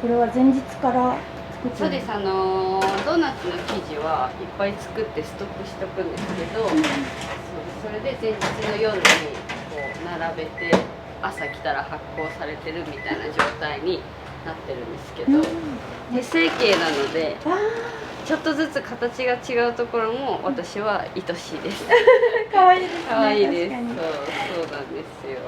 これは前日から作ってる？そうです。ドーナツの生地はいっぱい作ってストックしとくんですけど、それで前日の夜にこう並べて朝来たら発酵されてるみたいな状態になってるんですけど、手成形なのでちょっとずつ形が違うところも私は愛しいです。可愛いですね。可愛いです。確かに。そうなんですよ。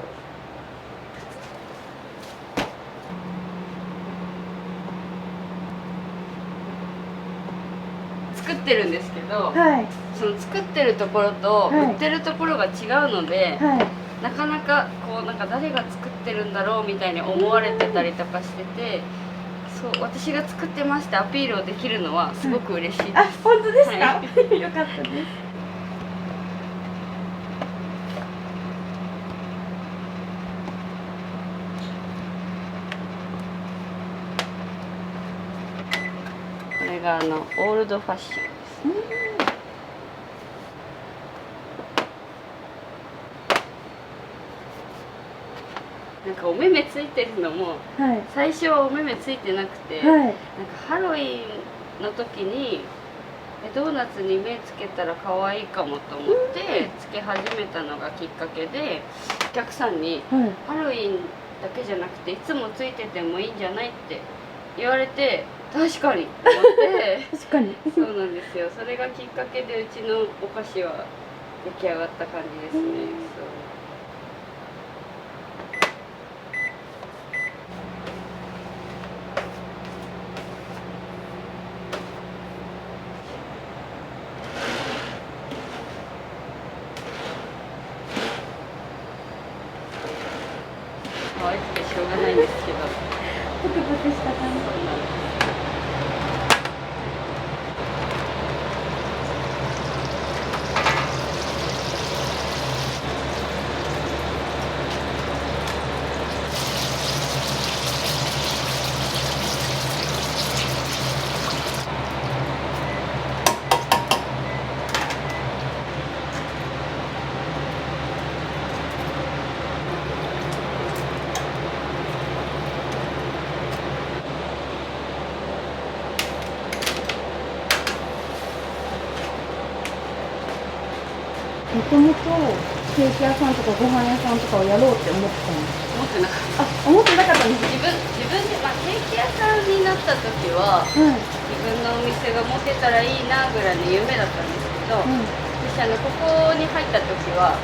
作ってるんですけど、はい。その作ってるところと売ってるところが違うので、はい。なかなかこうなんか誰が作ってるんだろうみたいに思われてたりとかしてて、そう私が作ってましてアピールをできるのはすごく嬉しいです。あ、本当ですか？はい、よかったです。これがオールドファッションです。なんかお目目ついてるのも、はい。最初はお目目ついてなくて、はい。なんかハロウィンの時にドーナツに目つけたら可愛いかもと思ってつけ始めたのがきっかけで、お客さんに、はい。ハロウィンだけじゃなくていつもついててもいいんじゃないって言われて、確かにと思って確かに。そうなんですよ。それがきっかけでうちのお菓子は出来上がった感じですね。そう可愛くてしょうがないんですけど。プクプクした感じ。もともとケーキ屋さんとかご飯屋さんとかをやろうって思ってたんです。思ってなかった。あ、思ってなかったんです。自分で、ケーキ屋さんになった時は、はい。自分のお店が持てたらいいなぐらいの夢だったんですけど、私ここに入った時は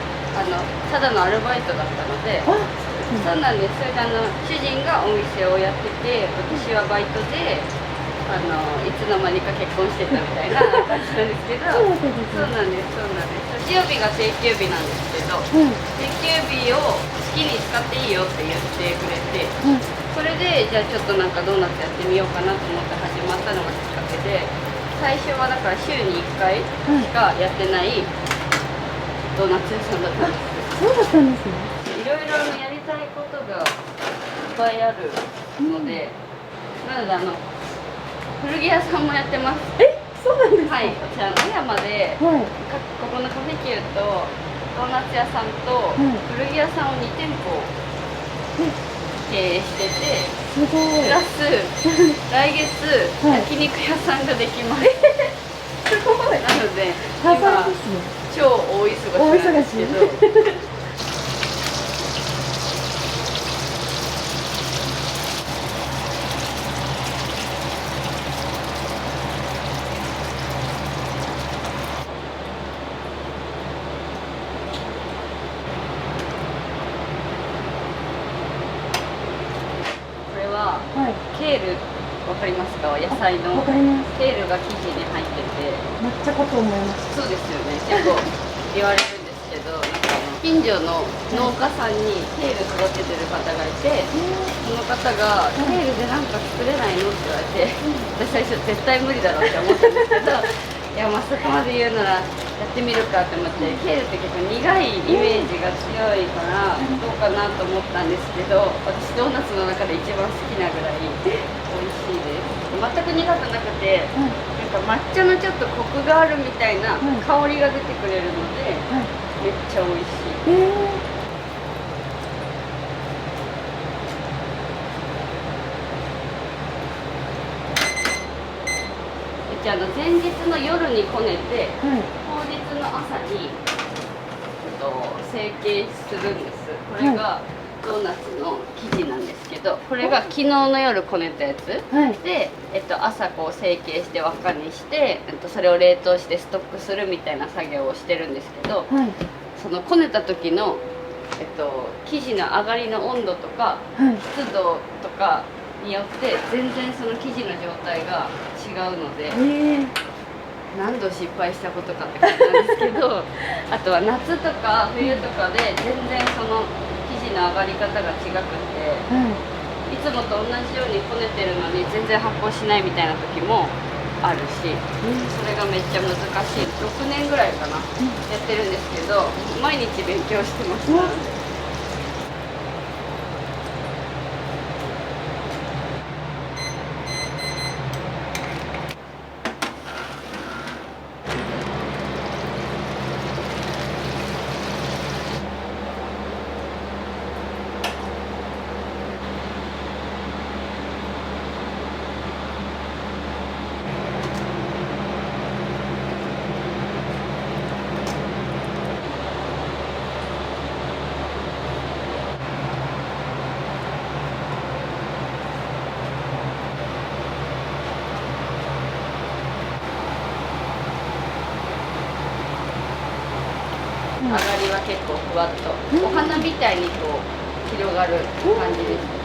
ただのアルバイトだったので、あ、そうなんです。それで主人がお店をやってて、私はバイトでいつの間にか結婚してたみたいな感じなんですけど、そうなんです。日曜日が定休日なんですけど、定休日を好きに使っていいよって言ってくれて、それでじゃあちょっとなんかドーナツやってみようかなと思って始まったのがきっかけで、最初はだから週に1回しかやってないドーナツ屋さんだったんです。そうだったんですね。いろいろやりたいことがいっぱいあるので、なので古着屋さんもやってます。え、そうなんですか？はい、こちら野山で、ここのカフェキューとドーナツ屋さんと古着屋さんを2店舗経営してて、すごい。プラス来月焼肉屋さんができます。すごい。なので多今彩ですね。超大忙しなんですけど。ケールわかりますか？野菜のわかります。ケールが生地に入ってて、抹茶かと思いました。そうですよね。結構言われるんですけど、なんか近所の農家さんにケール育ててる方がいて、その方がケールでなんか作れないのって言われて、私最初絶対無理だろうって思ったんですけど、いやそこまで言うならやってみるかって思って、ケールって結構苦いイメージが強いからどうかなと思ったんですけど、私ドーナツの中で一番好きなぐらい美味しいです。全く苦くなくて、なんか抹茶のちょっとコクがあるみたいな香りが出てくれるので、めっちゃ美味しい。ち前日の夜にこねて、はい当日の朝に、成形するんです。これがドーナツの生地なんですけど、これが昨日の夜こねたやつ、はいで、朝こう成形して輪っかにして、それを冷凍してストックするみたいな作業をしてるんですけど、はいそのこねた時の、生地の上がりの温度とかはい湿度とかによって全然その生地の状態が違うので、何度失敗したことかって感じなんですけどあとは夏とか冬とかで全然その生地の上がり方が違くて、いつもと同じようにこねてるのに全然発酵しないみたいな時もあるし、それがめっちゃ難しい。6年ぐらいかな、やってるんですけど、毎日勉強してました。上がりは結構ふわっと、お花みたいにこう広がる感じです。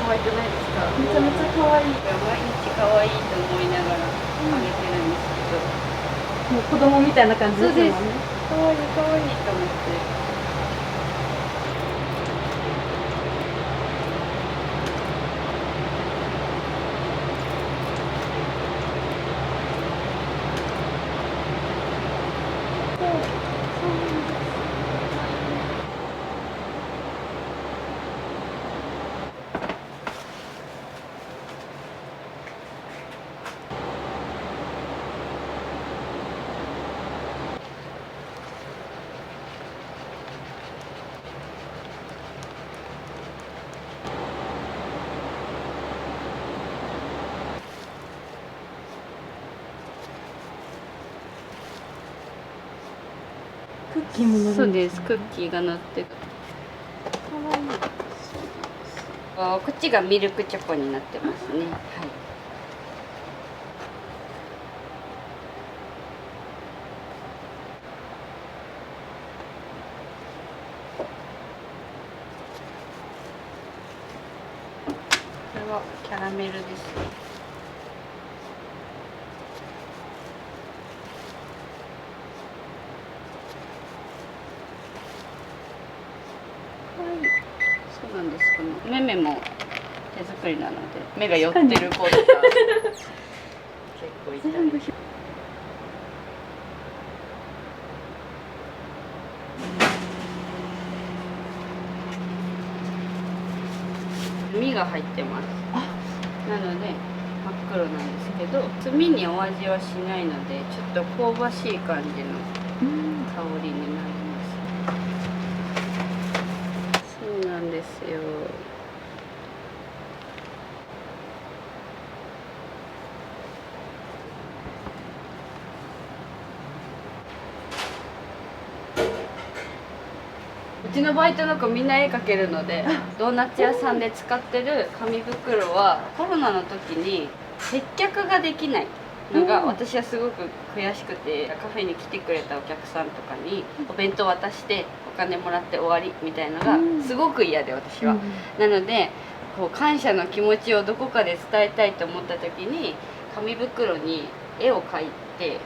可愛くないですか？めちゃめちゃ可愛い。毎日可愛いと思いながらあげてるんですけど、もう子供みたいな感じですもんね。可愛い可愛いと思って。クッキーも乗るんそうです、クッキーが乗ってる。可愛い。こっちがミルクチョコになってますね。はい。これはキャラメルですね。そうなんです。このメメも手作りなので、目が寄ってる子とか結構いたり。炭が入ってます。なので真っ黒なんですけど、炭にお味はしないので、ちょっと香ばしい感じの香りになります。そうなんですよ。うちのバイトの子みんな絵描けるので、ドーナツ屋さんで使ってる紙袋はコロナの時に接客ができないのが私はすごく悔しくて、カフェに来てくれたお客さんとかにお弁当渡してお金もらって終わりみたいのがすごく嫌で、私は。なのでこう感謝の気持ちをどこかで伝えたいと思った時に、紙袋に絵を描いて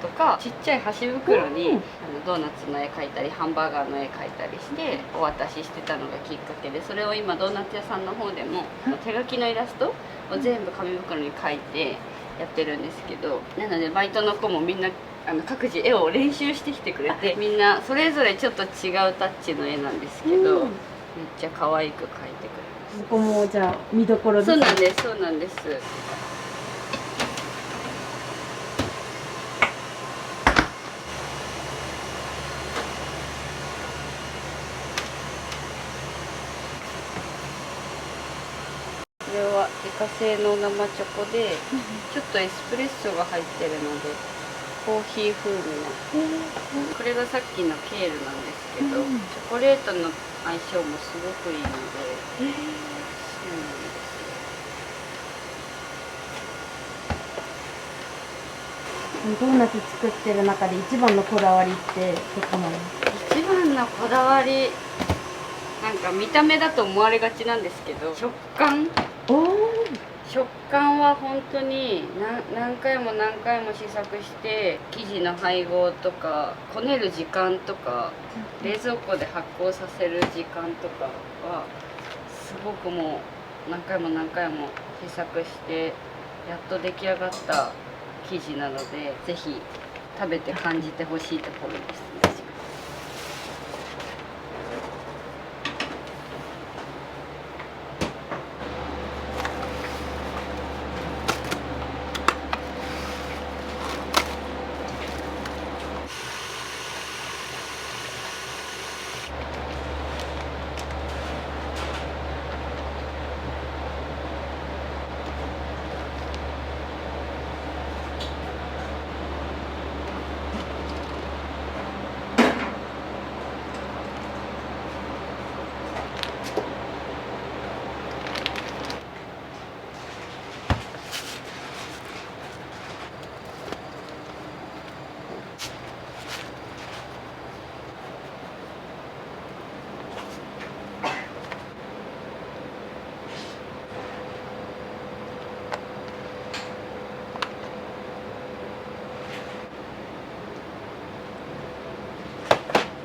とか、ちっちゃい箸袋にドーナツの絵描いたりハンバーガーの絵描いたりしてお渡ししてたのがきっかけで、それを今ドーナツ屋さんの方でも手書きのイラストを全部紙袋に描いてやってるんですけど、なのでバイトの子もみんな各自絵を練習してきてくれて、みんなそれぞれちょっと違うタッチの絵なんですけど、めっちゃ可愛く描いてくれここもじゃあ見どころます。そうなんです、そうなんです。これは自家製の生チョコで、ちょっとエスプレッソが入ってるのでコーヒー風味の、これがさっきのケールなんですけど、チョコレートの相性もすごくいいので、そうなんですよ。ドーナツ作ってる中で一番のこだわりってどこなの？一番のこだわり、なんか見た目だと思われがちなんですけど、食感は本当に何回も何回も試作して、生地の配合とかこねる時間とか冷蔵庫で発酵させる時間とかはすごくもう何回も何回も試作してやっと出来上がった生地なので、ぜひ食べて感じてほしいところですね。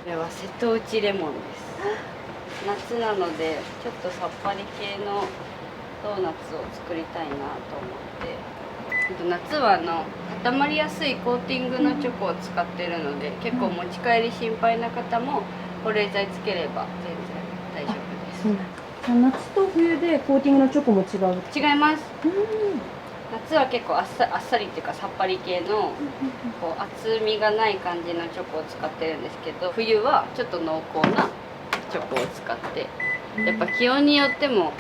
これは瀬戸内レモンです。夏なのでちょっとさっぱり系のドーナツを作りたいなと思って、夏は固まりやすいコーティングのチョコを使ってるので、結構持ち帰り心配な方も保冷剤つければ全然大丈夫です。夏と冬でコーティングのチョコも違う？違います。夏は結構あっさりっていうかさっぱり系のこう厚みがない感じのチョコを使ってるんですけど、冬はちょっと濃厚なチョコを使って、やっぱ気温によっても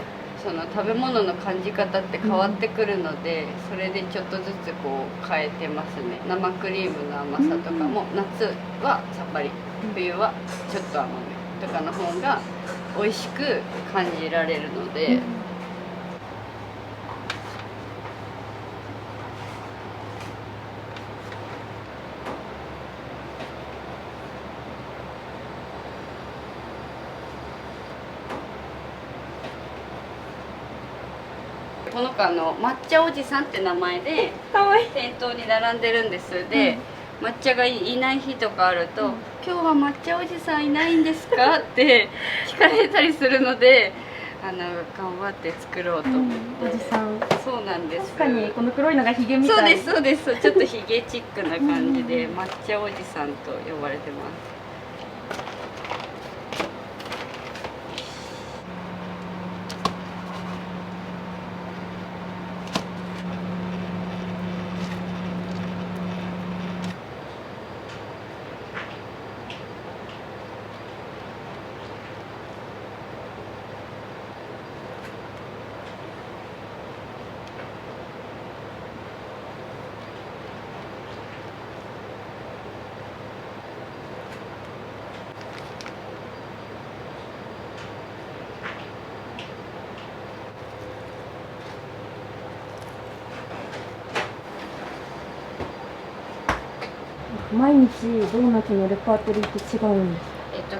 その食べ物の感じ方って変わってくるので、それでちょっとずつこう変えてますね。生クリームの甘さとかも夏はさっぱり、冬はちょっと甘めとかの方が美味しく感じられるので。この子抹茶おじさんって名前で店頭に並んでるんです。で、抹茶がいない日とかあると「今日は抹茶おじさんいないんですか?」って聞かれたりするので、頑張って作ろうと思って。おじさん。そうなんです。確かにこの黒いのがヒゲみたい。そうですそうです。ちょっとヒゲチックな感じで抹茶おじさんと呼ばれてます。毎日ドーナツのレパートリーって違うんです？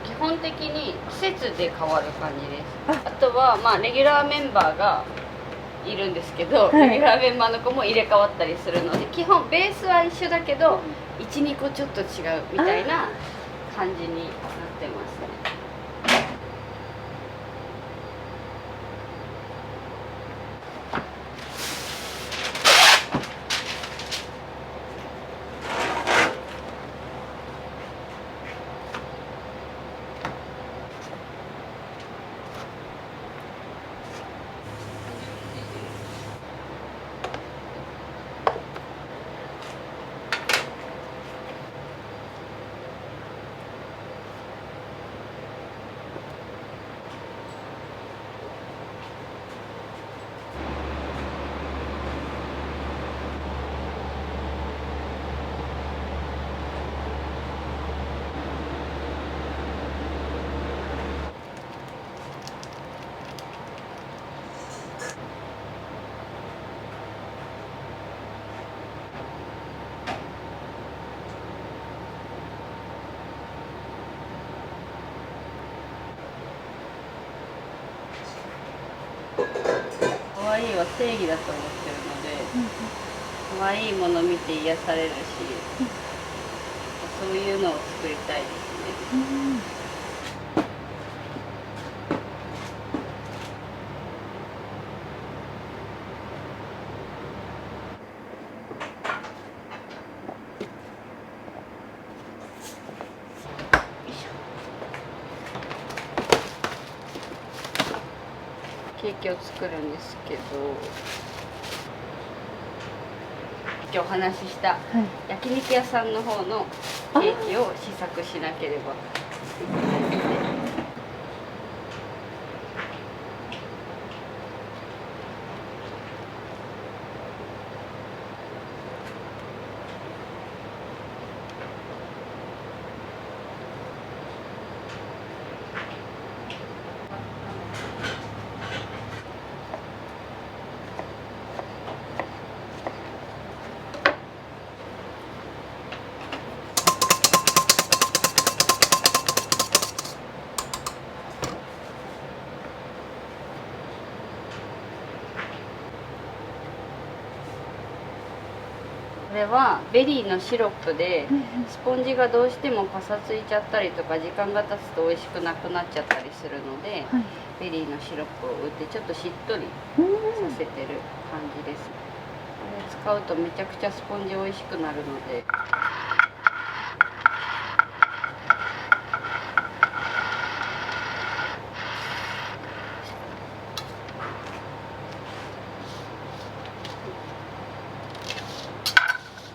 基本的に季節で変わる感じです。あとはレギュラーメンバーがいるんですけど、レギュラーメンバーの子も入れ替わったりするので、基本ベースは一緒だけど 1,2 個ちょっと違うみたいな感じになってますね。が正義だと思ってるので、可愛いもの見て癒されるし、そういうのを作りたいですね。ケーキを作るんですけど、今日お話しした焼肉屋さんの方のケーキを試作しなければいけないので。これはベリーのシロップでスポンジがどうしてもパサついちゃったりとか時間が経つと美味しくなくなっちゃったりするので、ベリーのシロップを打ってちょっとしっとりさせてる感じです。これ使うとめちゃくちゃスポンジ美味しくなるので。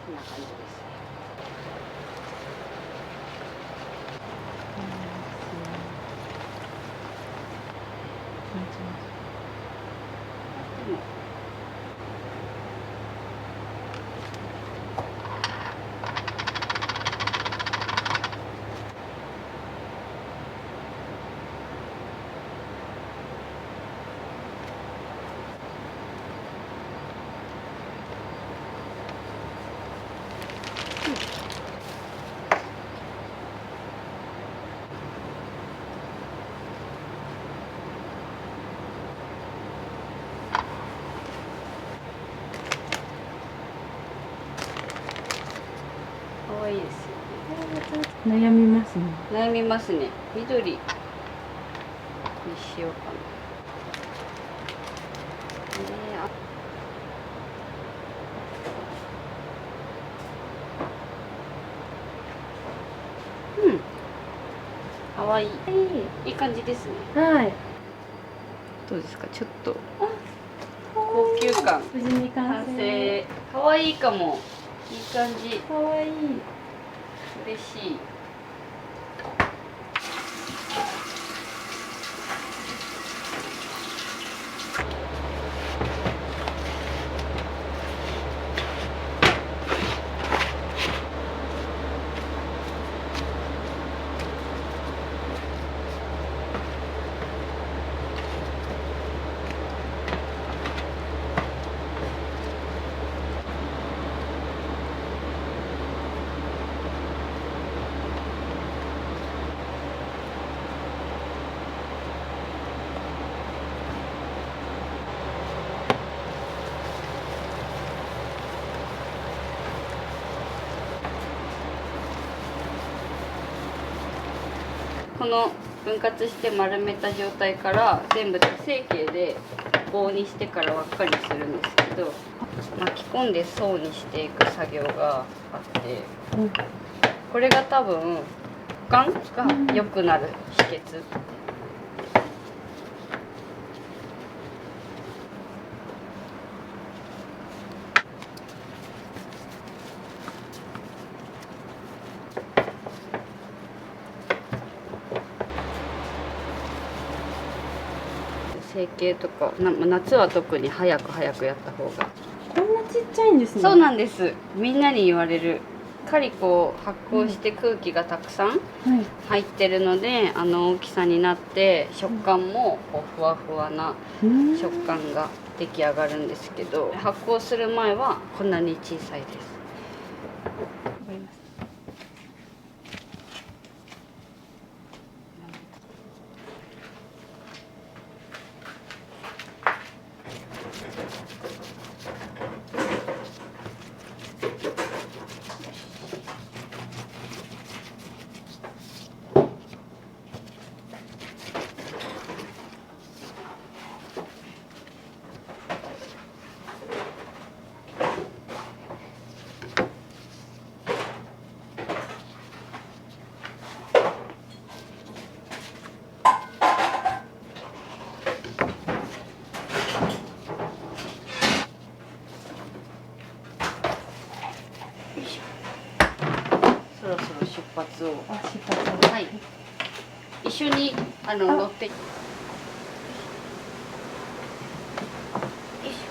こんな感じです。可愛いですよね。悩みますね。悩みますね。緑にしようかな。うん。可愛い。いい感じですね。はい。どうですか。ちょっと高級感。無事に完完成。成。可愛いかも。いい感じ。可愛い。嬉しい。この分割して丸めた状態から全部成形で棒にしてから輪っかにするんですけど、巻き込んで層にしていく作業があって、これが多分食感が良くなる秘訣。成形とか夏は特に早くやった方が。こんなちっちゃいんですね。そうなんです。みんなに言われる。カリコを発酵して空気がたくさん入ってるので、あの大きさになって食感もこうふわふわな食感が出来上がるんですけど、発酵する前はこんなに小さいです。わかります。発を、あ、出発。はい、一緒に乗って。よいしょ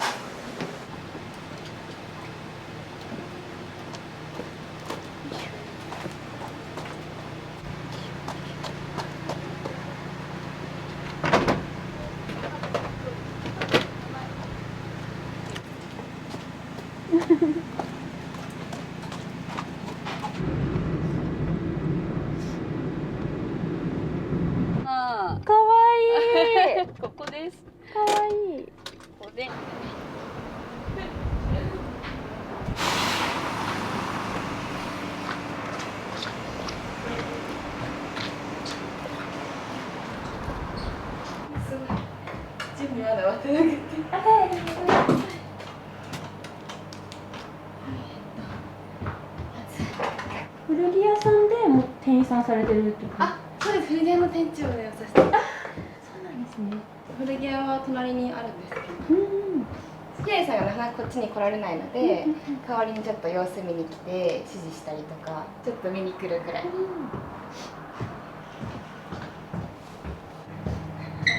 あかわいい。ーここです。かわいい。ここで。準備まだ終わってなくて。古着屋さんでもう店員さんされてるってこと？あ、そうです。古着屋の店長をやらさせて。そうなんですね。古着屋は隣にあるんですけど、うん。ヒデさんがなかなかこっちに来られないので、代わりにちょっと様子見に来て指示したりとか、ちょっと見に来るくらい。あ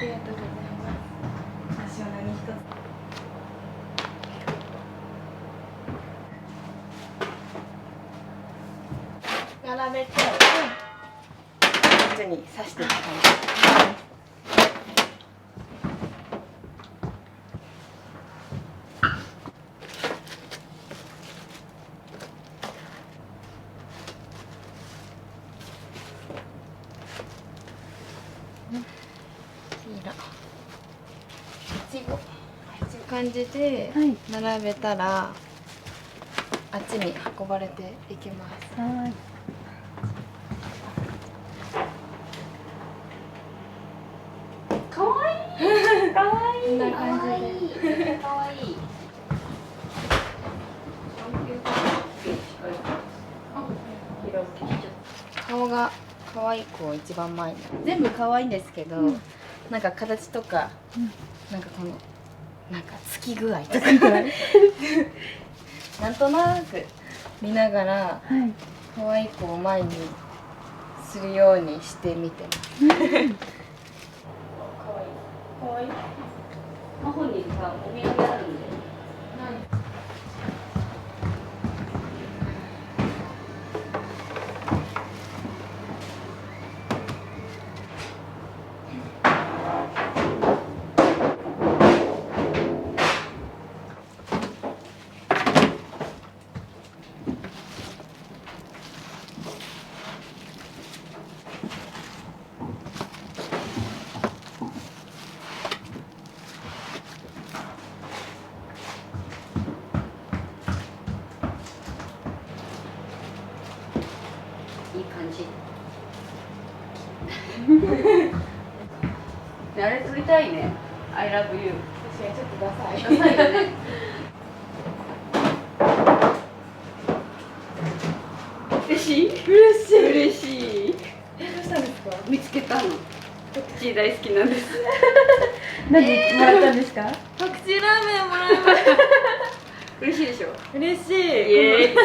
りがとうございます。私は何一つ。並べて、こっちに刺していく感じ。いちご、こういう感じではい並べたら、あっちに運ばれていきます。はい。かわいい。かわいい。こんな感じで。かわいい。顔が可愛い子を一番前に。全部可愛いんですけど、なんか形とか、なんかこのなんかつき具合とかなんとなく見ながらはい。可愛い子を前にするようにしてみてます。可愛い。可愛い。マホにさ、お土産あるんで。いい感じ。あれ撮りたいね。I love you。確かにちょっとダサい。ダサいよね。嬉しい？嬉しい。嬉しい。どうしたんですか？見つけたの。パクチー大好きなんです。何もらったんですか？パクチーラーメンもらいました。嬉しいでしょ。嬉しい。イエーイ。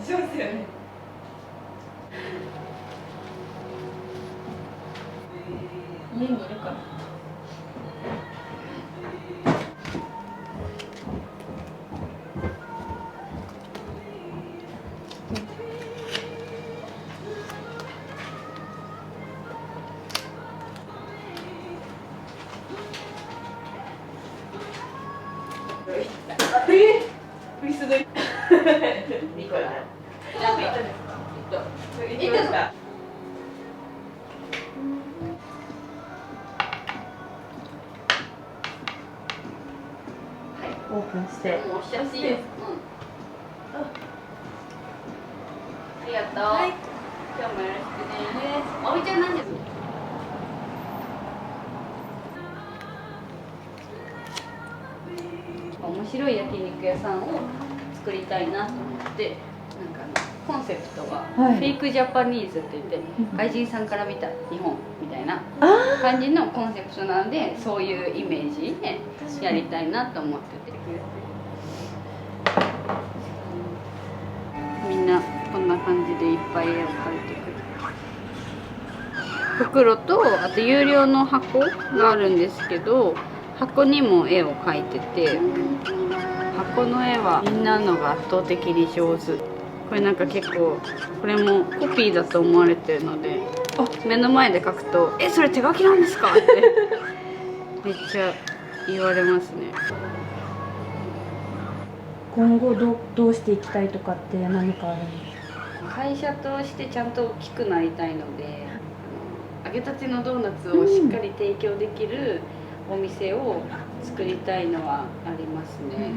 しますよね。家にいるかな。振りすごい。ニコラ。なんか行ったんですか？行ったんですか？オープンして。もう押しやすいです。ありがとう。はい。今日もよろしくね。おみちゃんなんです。面白い焼肉屋さんを作りたいなと思って、なんかコンセプトが、はいフェイクジャパニーズって言って外人さんから見た日本みたいな感じのコンセプトなので、そういうイメージでやりたいなと思ってて、みんなこんな感じでいっぱい絵を描いてくる。袋とあと有料の箱があるんですけど、箱にも絵を描いてて、箱の絵はみんなのが圧倒的に上手。これなんか結構これもコピーだと思われてるので、目の前で描くと「え、それ手書きなんですか?」ってめっちゃ言われますね。今後どうしていきたいとかって何かあるんですか？会社としてちゃんと大きくなりたいので、揚げたてのドーナツをしっかり提供できるお店を作りたいのはありますね。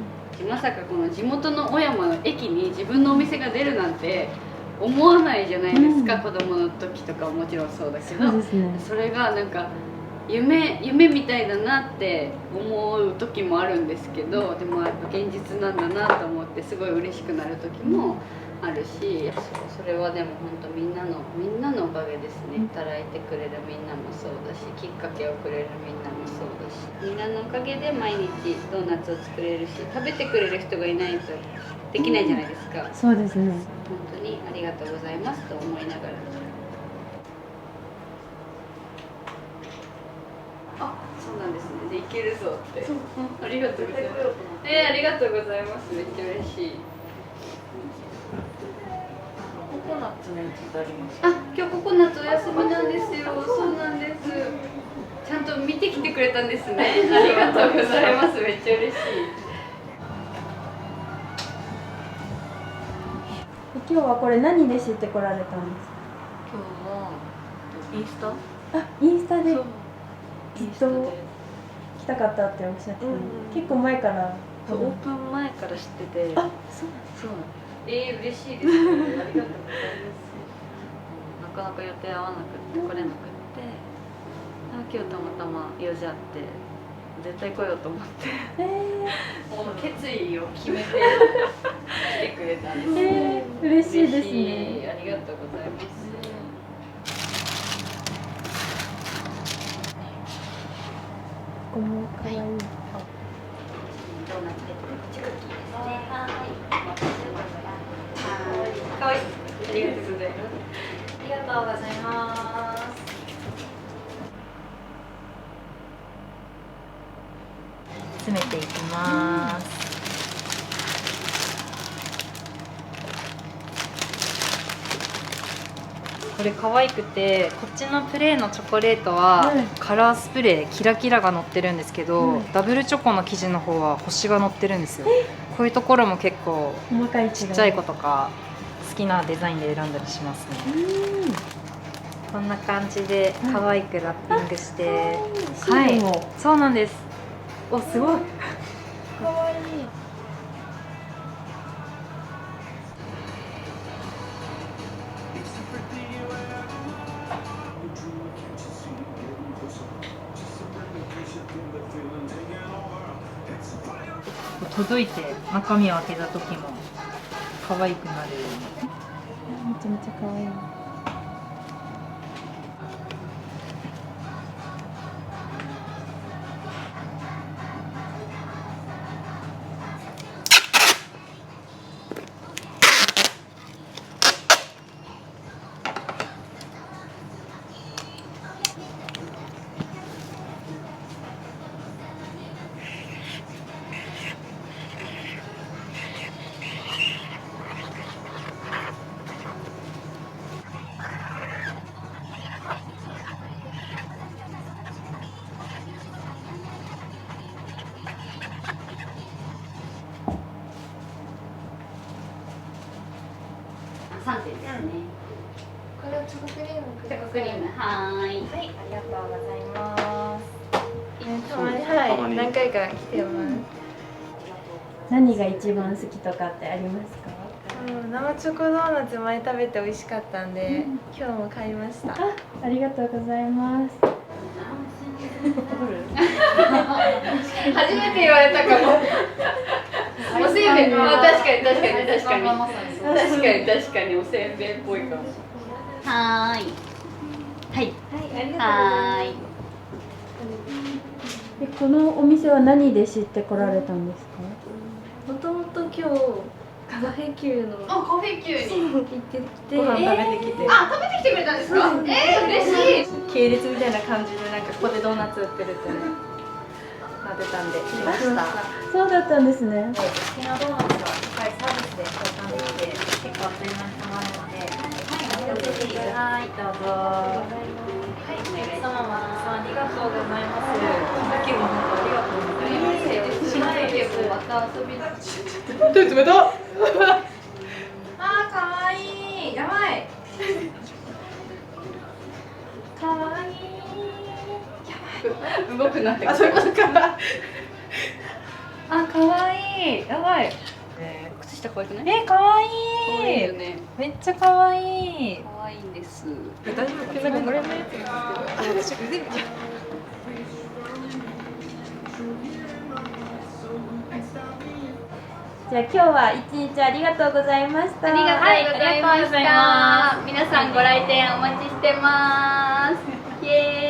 まさかこの地元の小山の駅に自分のお店が出るなんて思わないじゃないですか、子供の時とかはもちろんそうだけど、そうですね。それがなんか夢みたいだなって思う時もあるんですけど、でもやっぱ現実なんだなと思ってすごい嬉しくなる時もあるし、それはでも本当みんなのおかげですね。働いてくれるみんなもそうだし、きっかけをくれるみんなもそうだし、みんなのおかげで毎日ドーナツを作れるし、食べてくれる人がいないとできないじゃないですか。そうですね。本当にありがとうございますと思いながら。あ、そうなんですね。でいけるぞって。ありがとうございます。ありがとうございます。めっちゃ嬉しい。ココナッツのやつってあります？あ、今日ココナッツお休みなんですよ。そうなんです。ちゃんと見てきてくれたんですね。ありがとうございます。めっちゃ嬉しい。今日はこれ何で知ってこられたんですか？今日はインスタ？あ、インスタでそうずっと来たかったっておっしゃってたの、結構前からオープン前から知ってて、あ、そうそう嬉しいです。ありがとうございます。なかなか予定合わなくって来れなくって、今日たまたま用事あって絶対来ようと思ってもう決意を決めて来てくれたんですね。嬉しいです嬉しい。ね。ありがとうございます。ここも可愛い。ドーナツでチクッキーですね。はい。かわいい。ありがとうございます。ありがとうございます。詰めていきます。これ可愛くて、こっちのプレーのチョコレートはカラースプレーキラキラが乗ってるんですけど、ダブルチョコの生地の方は星が乗ってるんですよ。こういうところも結構細かいちっちゃい子とか好きなデザインで選んだりしますね。こんな感じで可愛くラッピングして、はい、そうなんです。お、すごい。可愛い。届いて中身を開けた時も可愛くなるように。めちゃめちゃ可愛い。3点ですね。これはチョコクリームくチョださい。コクリーム、はーい。はい、ありがとうございます。たまに、はい、何回か来てます。何が一番好きとかってありますか？生チョコドーナツ前食べて美味しかったんで、今日も買いました。ありがとうございます。初めて言われたかも。おせんべいかに、う確かに確かに確かにまさにそう確かに確かにおせんべいっぽいかも。はーい。はい。はい、ありがとうございます。はーい。でこのお店は何で知って来られたんですか？もともと今日カフェキューのあ、カフェキューに。行ってきて、ご飯食べてきて、あ、食べてきてくれたんですか？嬉しい。系列みたいな感じでなんかここでドーナツ売ってるってねなってたんで来ました。そうだったんですね。好きなドーナツが高いサービスで交換できて結構あっという間に溜まるので、はい、どうぞ。はい、お客様もたくさんありがとうございます。だけも本当ありがとうございます。また遊びに。手冷た。あー、かわいい。やばい。かわいい。動くなって。あ、そういうことか。あ、かわいい。やばい。靴下可愛くない？かわい可愛いよね。めっちゃかわいい。可愛いんです。大丈夫？なんかこれね。私腕みたい。じゃあ今日は一日ありがとうございました。ありがとうございましはいありがとうございまた。皆さんご来店お待ちしてます。イエーイ。